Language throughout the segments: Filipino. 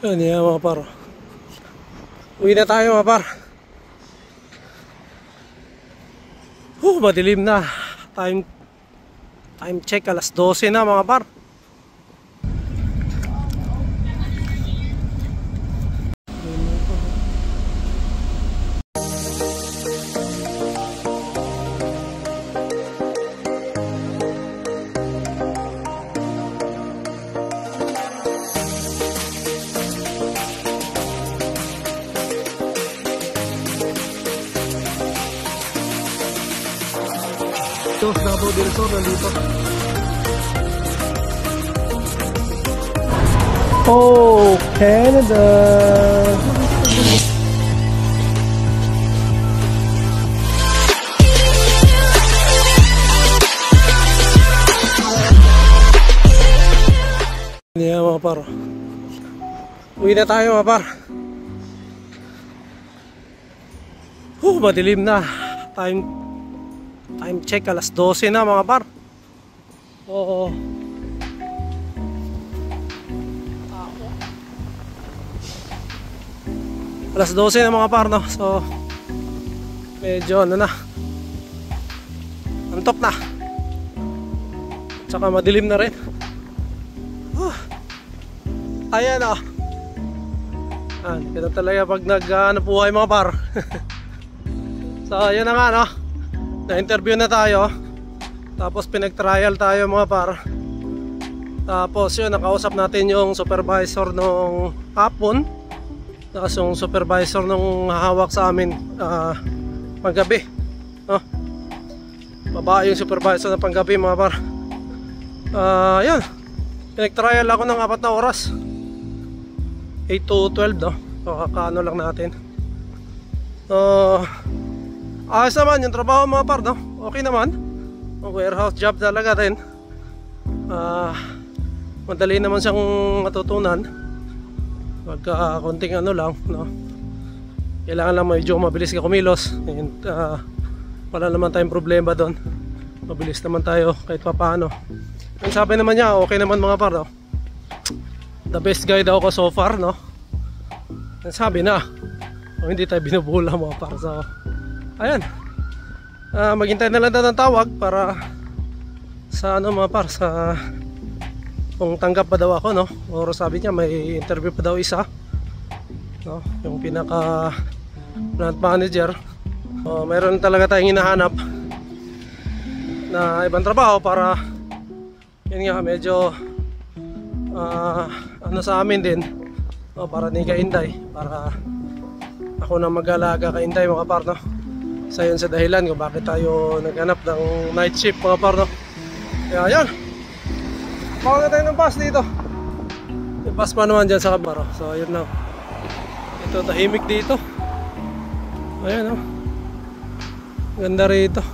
Yan yan mga par. Uwi na tayo mga par. Madilim na. Time check, alas 12 na mga par. Davao del Sur nandito. Oh, Canada. Yan mga par. Uwi na tayo mga par. Madilim na. Time check, alas 12 na mga par. Oo. Alas 12 na mga par, no? So medyo ano na, antok na. Tsaka madilim na rin. Ayan o. Ganun talaga pag nag-buhay mga par. So ayan na nga, no? Na-interview na tayo. Tapos pinag-trial tayo mga par. Tapos yun, nakausap natin yung supervisor nung hapon. Tapos yung supervisor nung hawak sa amin panggabi, no? Babae yung supervisor na panggabi mga par. Yun, pinag-trial ako ng 4 na oras, 8 to 12, no? So kakaano lang natin. Ayos naman yung trabaho mga par, no? Okay naman. Warehouse job talaga din. Madali naman siyang matutunan. Pagka konting ano lang, no? Kailangan lang medyo mabilis ka kumilos. And wala naman tayong problema doon. Mabilis naman tayo kahit papaano. Ang sabi naman niya, okay naman mga par, no? The best guy daw ko so far, no? Ang sabi na, hindi tayo binubula mga par. So ayan, maghintay na lang daw ng tawag para sa ano mga par, sa kung tanggap pa daw ako, no? Or sabi niya may interview pa daw isa, no? Yung pinaka plant manager. Meron talaga tayong hinahanap na ibang trabaho para yun nga, medyo ano sa amin din, para ni Kainday, para ako na mag-alaga Kainday mga par, no? Isa yun sa dahilan kung bakit tayo naghanap ng night shift mga par, no? Kaya yun, baka na tayo ng bus dito. May bus pa naman dyan sa kabaro. So yun na. Ito, tahimik dito. Ayan, no? Ganda rito.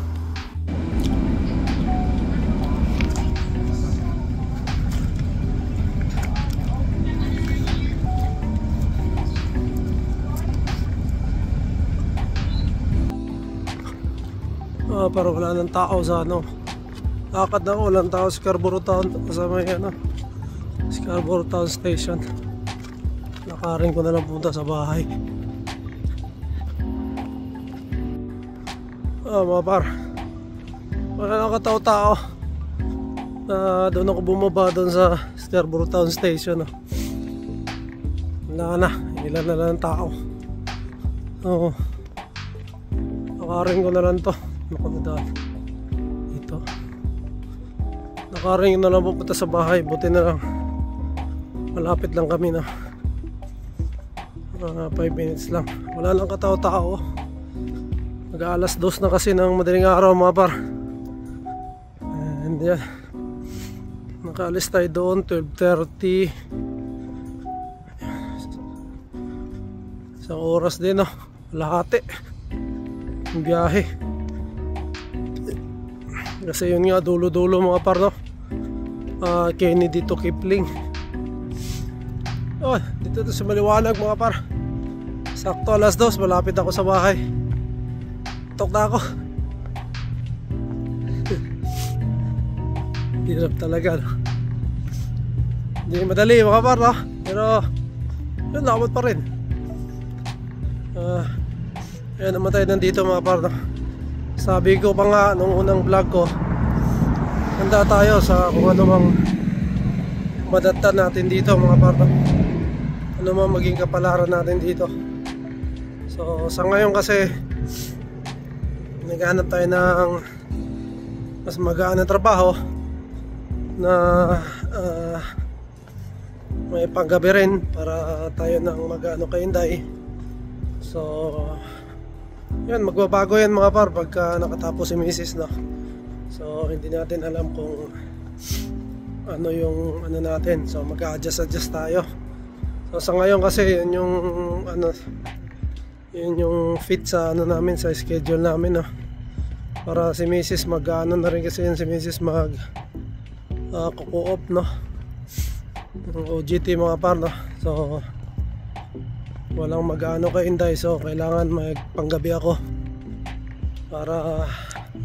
Parang wala ng tao sa ano. Lakad na ako, walang tao sa Scarborough Town. Kasama yan, Scarborough Town Station. Nakaring ko na lang punta sa bahay. Mga par, wala nang katao-tao. Doon ako bumaba doon sa Scarborough Town Station, Wala na, ilan na lang tao. Nakaring ko na lang to. Ito, nakaring na lang pupunta sa bahay. Buti na lang malapit lang kami, na 5 minutes lang. Wala lang katao-tao. Mag-aalas 2 na kasi ng madaling araw mga par. And yan, nakaalis tayo doon 12:30. Isang oras din, lahati yung biyahe. Kasi yun nga, dulo-dulo mga par, no? Kennedy to Kipling. Dito sa maliwanag mga par. Sakto alas 2, malapit ako sa bahay. Tok na ako. Hirap talaga, no? Hindi madali mga par, no? Pero yun, lawat pa rin. Ayan naman tayo nandito mga par, no? Sabi ko pa nga nung unang vlog ko, handa tayo sa kung ano mang madatan natin dito mga par, no? Ano mang maging kapalaran natin dito. So sa ngayon kasi naghahanap tayo ng mas magaan na trabaho na may panggabi rin para tayo ng mag-ano kay Inday. So yan, magbabago yan mga par pagka nakatapos si Mrs. no? So hindi natin alam kung ano yung ano natin. So mag-a-adjust tayo. So sa ngayon kasi yun yung ano, yun yung fit sa ano namin, sa schedule namin no? Para si Mrs. mag-ano na rin kasi yun si Mrs. mag kuku-op no? OJT mga par no? So walang mag-ano kay Inday, so kailangan magpanggabi ako para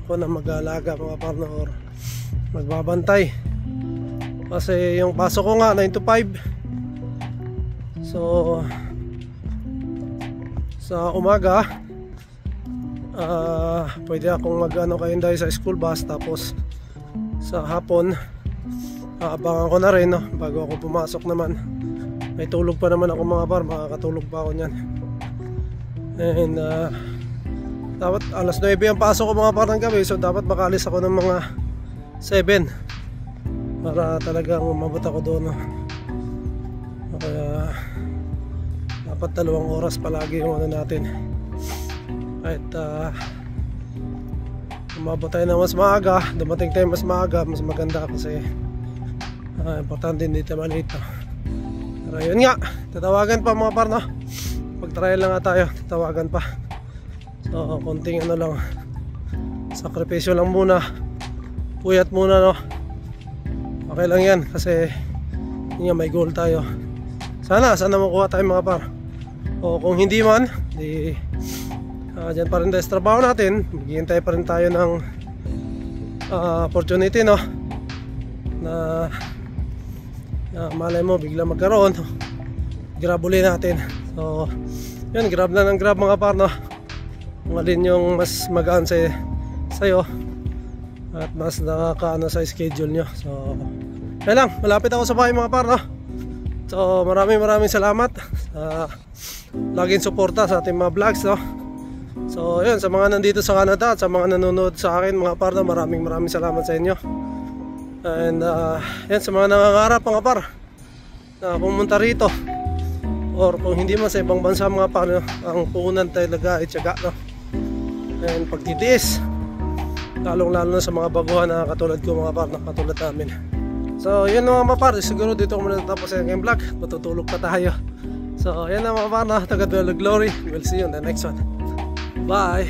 ako na mag-alaga mga par no? Or magbabantay kasi yung pasok ko nga 9 to 5. So sa umaga pwede akong mag-ano kay Inday sa school bus, tapos sa hapon abangan ko na rin no? Bago ako pumasok naman, may tulog pa naman ako mga par, makakatulog pa ako nyan. And dapat alas 9 ang pasok ko mga par ng gabi, so dapat makalis ako ng mga 7 para talagang umabot ako doon no? Kaya dapat 2 oras palagi yung ano natin. Kahit umabot tayo ng mas maaga, dumating tayo mas maaga, mas maganda kasi importante hindi tayo malate no? Pero yun nga, tatawagan pa mga par no? Pag-trial lang nga tayo, tatawagan pa. So konting ano lang, sakripisyo lang muna, puyat muna no? Okay lang yan kasi yun nga, may goal tayo. Sana makuha tayo mga par. O kung hindi man, di dyan pa rin tayo sa trabaho natin, maghihintay pa rin tayo ng opportunity no? Na malay mo bigla magkaroon, grab uli natin. So yun, grab na ng grab mga par no? Kung alin yung mas magaan sa'yo at mas nakakaano sa schedule nyo. So kaya lang, malapit ako sa bahay mga par no? So maraming salamat sa laging suporta sa ating mga vlogs no? So yun, sa mga nandito sa Canada at sa mga nanonood sa akin mga par no? Maraming salamat sa inyo. And yan, sa mga nangangarap mga par na pumunta rito, or kung hindi man sa ibang bansa mga par no? Ang puhunan talaga ay tiyaga no? And pagtitiis, lalong lalo na sa mga baguhan na katulad ko mga par, na katulad namin. So yun mga par, siguro dito ko muna natapos sa aking vlog, matutulog pa tayo. So yan na mga par na taga Duelo Glory. We'll see you on the next one. Bye.